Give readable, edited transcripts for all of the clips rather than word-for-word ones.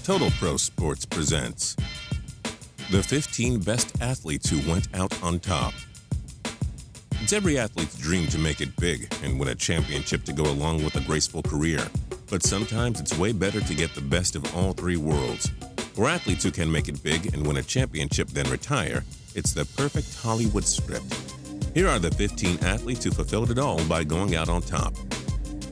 Total Pro Sports presents the 15 best athletes who went out on top. It's every athlete's dream to make it big and win a championship to go along with a graceful career. But sometimes it's way better to get the best of all three worlds. For athletes who can make it big and win a championship then retire, it's the perfect Hollywood script. Here are the 15 athletes who fulfilled it all by going out on top.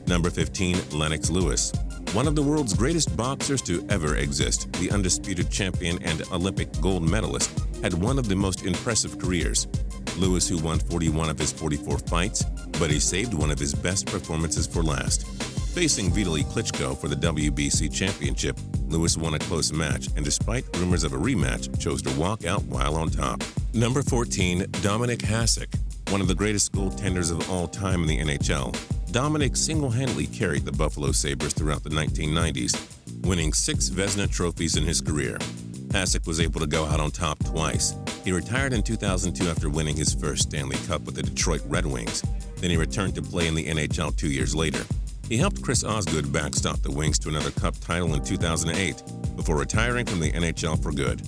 Number 15, Lennox Lewis. One of the world's greatest boxers to ever exist, the undisputed champion and Olympic gold medalist, had one of the most impressive careers. Lewis, who won 41 of his 44 fights, but he saved one of his best performances for last. Facing Vitaly Klitschko for the WBC championship, Lewis won a close match and, despite rumors of a rematch, chose to walk out while on top. Number 14, DOMINEK HASEK. One of the greatest goaltenders of all time in the NHL, DOMINEK single-handedly carried the Buffalo Sabres throughout the 1990s, winning 6 Vezina trophies in his career. HASEK was able to go out on top twice. He retired in 2002 after winning his first Stanley Cup with the Detroit Red Wings. Then he returned to play in the NHL 2 years later. He helped Chris Osgood backstop the Wings to another Cup title in 2008 before retiring from the NHL for good.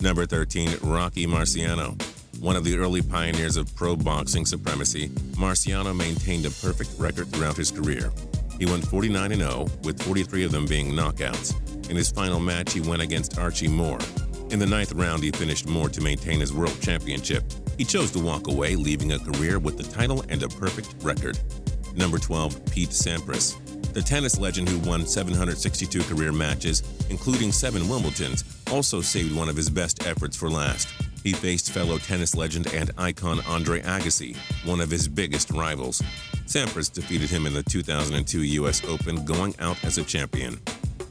Number 13, Rocky Marciano. One of the early pioneers of pro boxing supremacy, Marciano maintained a perfect record throughout his career. He went 49-0, with 43 of them being knockouts. In his final match, he went against Archie Moore. In the 9th round, he finished Moore to maintain his world championship. He chose to walk away, leaving a career with the title and a perfect record. Number 12, Pete Sampras. The tennis legend who won 762 career matches, including 7 Wimbledons, also saved one of his best efforts for last. He faced fellow tennis legend and icon Andre Agassi, one of his biggest rivals. Sampras defeated him in the 2002 U.S. Open, going out as a champion.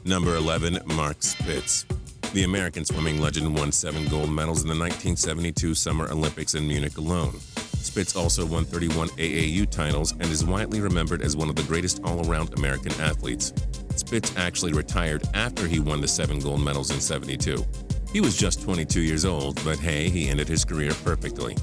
Number 11, Mark Spitz. The American swimming legend won 7 gold medals in the 1972 Summer Olympics in Munich alone. Spitz also won 31 AAU titles and is widely remembered as one of the greatest all-around American athletes. Spitz actually retired after he won the 7 gold medals in '72. He was just 22 years old, but hey, he ended his career perfectly.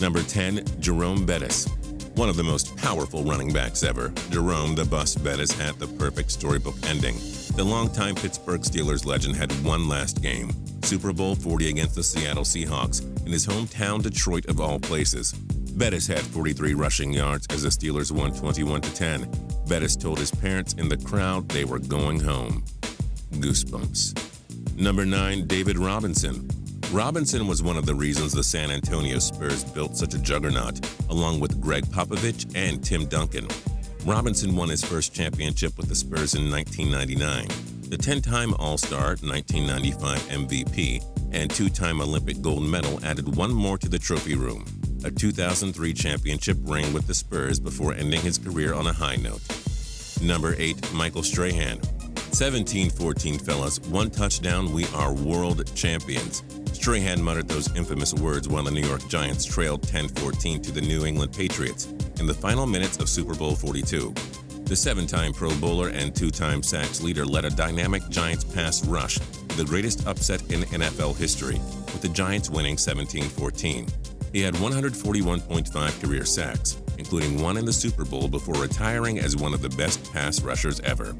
Number 10, JEROME BETTIS. One of the most powerful running backs ever, Jerome the Bus Bettis had the perfect storybook ending. The longtime Pittsburgh Steelers legend had one last game, Super Bowl 40 against the Seattle Seahawks, in his hometown Detroit of all places. Bettis had 43 rushing yards as the Steelers won 21-10. Bettis told his parents in the crowd they were going home. Goosebumps. Number 9, David Robinson. Robinson was one of the reasons the San Antonio Spurs built such a juggernaut, along with Greg Popovich and Tim Duncan. Robinson won his first championship with the Spurs in 1999. The 10-time All-Star, 1995 MVP, and 2-time Olympic gold medal added one more to the trophy room, a 2003 championship ring with the Spurs before ending his career on a high note. Number 8, Michael Strahan. 17-14 fellas, 1 touchdown, we are world champions. Strahan muttered those infamous words while the New York Giants trailed 10-14 to the New England Patriots in the final minutes of Super Bowl 42. The 7-time Pro Bowler and 2-time sacks leader led a dynamic Giants pass rush to the greatest upset in NFL history, with the Giants winning 17-14. He had 141.5 career sacks, including 1 in the Super Bowl before retiring as one of the best pass rushers ever.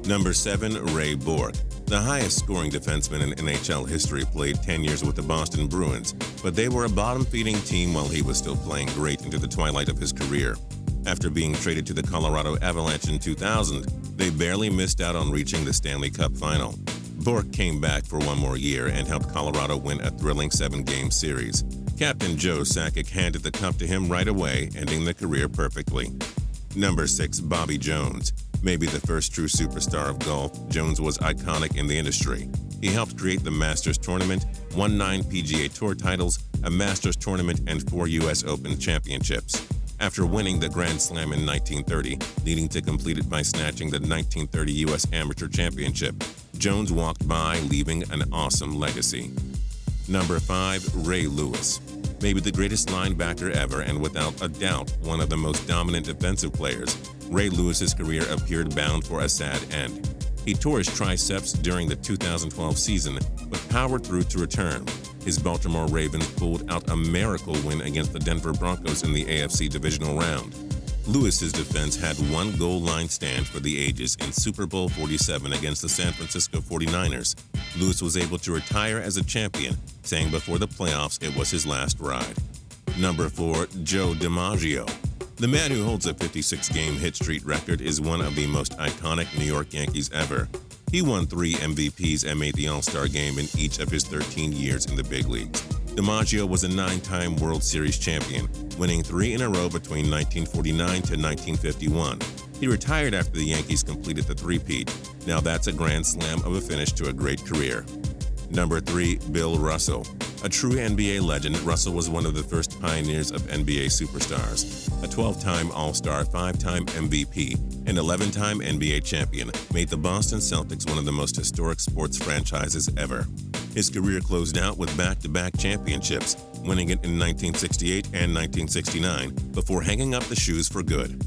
Number 7, Ray Bourque. The highest-scoring defenseman in NHL history played 10 years with the Boston Bruins, but they were a bottom-feeding team while he was still playing great into the twilight of his career. After being traded to the Colorado Avalanche in 2000, they barely missed out on reaching the Stanley Cup final. Bourque came back for one more year and helped Colorado win a thrilling 7-game series. Captain Joe Sakic handed the cup to him right away, ending the career perfectly. Number 6, Bobby Jones. Maybe the first true superstar of golf, Jones was iconic in the industry. He helped create the Masters Tournament, won 9 PGA Tour titles, a Masters Tournament, and 4 U.S. Open championships. After winning the Grand Slam in 1930, needing to complete it by snatching the 1930 U.S. Amateur Championship, Jones walked by, leaving an awesome legacy. Number 5, Ray Lewis. Maybe the greatest linebacker ever and without a doubt one of the most dominant defensive players, Ray Lewis's career appeared bound for a sad end. He tore his triceps during the 2012 season, but powered through to return. His Baltimore Ravens pulled out a miracle win against the Denver Broncos in the AFC divisional round. Lewis's defense had one goal line stand for the ages in Super Bowl 47 against the San Francisco 49ers. Lewis was able to retire as a champion, saying before the playoffs it was his last ride. Number 4, Joe DiMaggio. The man who holds a 56-game hit streak record is one of the most iconic New York Yankees ever. He won 3 MVPs and made the All-Star game in each of his 13 years in the big leagues. DiMaggio was a 9-time World Series champion, winning 3 in a row between 1949 to 1951. He retired after the Yankees completed the three-peat. Now that's a grand slam of a finish to a great career. Number 3, Bill Russell. A true NBA legend, Russell was one of the first pioneers of NBA superstars. A 12-time All-Star, 5-time MVP, and 11-time NBA champion made the Boston Celtics one of the most historic sports franchises ever. His career closed out with back-to-back championships, winning it in 1968 and 1969, before hanging up the shoes for good.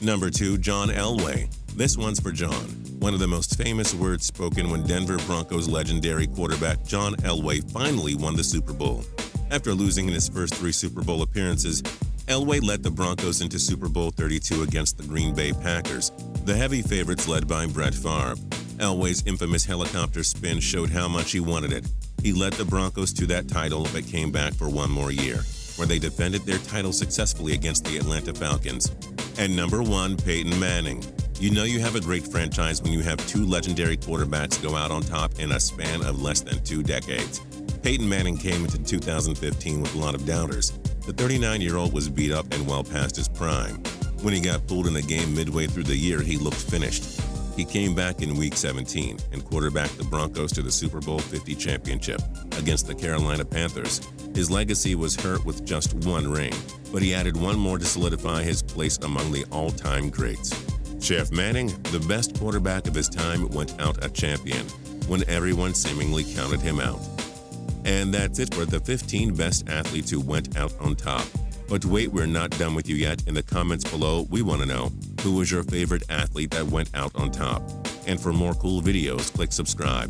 Number 2, John Elway. This one's for John. One of the most famous words spoken when Denver Broncos legendary quarterback John Elway finally won the Super Bowl. After losing in his first 3 Super Bowl appearances, Elway led the Broncos into Super Bowl 32 against the Green Bay Packers, the heavy favorites led by Brett Favre. Elway's infamous helicopter spin showed how much he wanted it. He led the Broncos to that title but came back for one more year, where they defended their title successfully against the Atlanta Falcons. And number 1, Peyton Manning. You know you have a great franchise when you have 2 legendary quarterbacks go out on top in a span of less than 2 decades. Peyton Manning came into 2015 with a lot of doubters. The 39-year-old was beat up and well past his prime. When he got pulled in a game midway through the year, he looked finished. He came back in Week 17 and quarterbacked the Broncos to the Super Bowl 50 championship against the Carolina Panthers. His legacy was hurt with just 1 ring, but he added 1 more to solidify his place among the all-time greats. Chef Manning, the best quarterback of his time, went out a champion when everyone seemingly counted him out. And that's it for the 15 best athletes who went out on top. But wait, we're not done with you yet. In the comments below, we want to know, who was your favorite athlete that went out on top? And for more cool videos, click subscribe.